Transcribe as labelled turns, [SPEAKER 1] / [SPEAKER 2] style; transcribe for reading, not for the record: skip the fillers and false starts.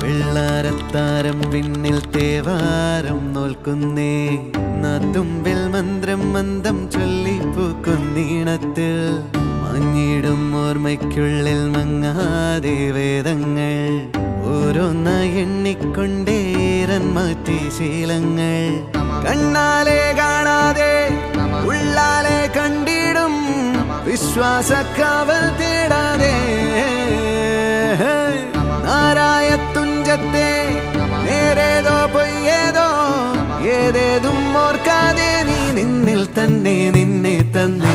[SPEAKER 1] വെള്ളാരത്താരം പിന്നിൽ തേവാരം നോൽക്കുന്നേ തുമ്പിൽ മന്ത്രം മന്ദം ചൊല്ലിപ്പൂക്കുന്നീണത്തിൽ മഞ്ഞിടും ഓർമ്മയ്ക്കുള്ളിൽ മങ്ങാതെ വേദങ്ങൾ ഓരോന്നായി എണ്ണിക്കൊണ്ടേരൻ മാറ്റി ശീലങ്ങൾ കണ്ണാലെ കാണാതെ ഉള്ളാലെ കണ്ടിടും വിശ്വാസക്കാവൽ തേടാതെ നാരായ തുഞ്ചത്തെ നേരേതോ പൊയ്യേതോ ഏതേതും ഓർക്കാതെ നീ നിന്നിൽ തന്നെ നിന്നെ തന്നെ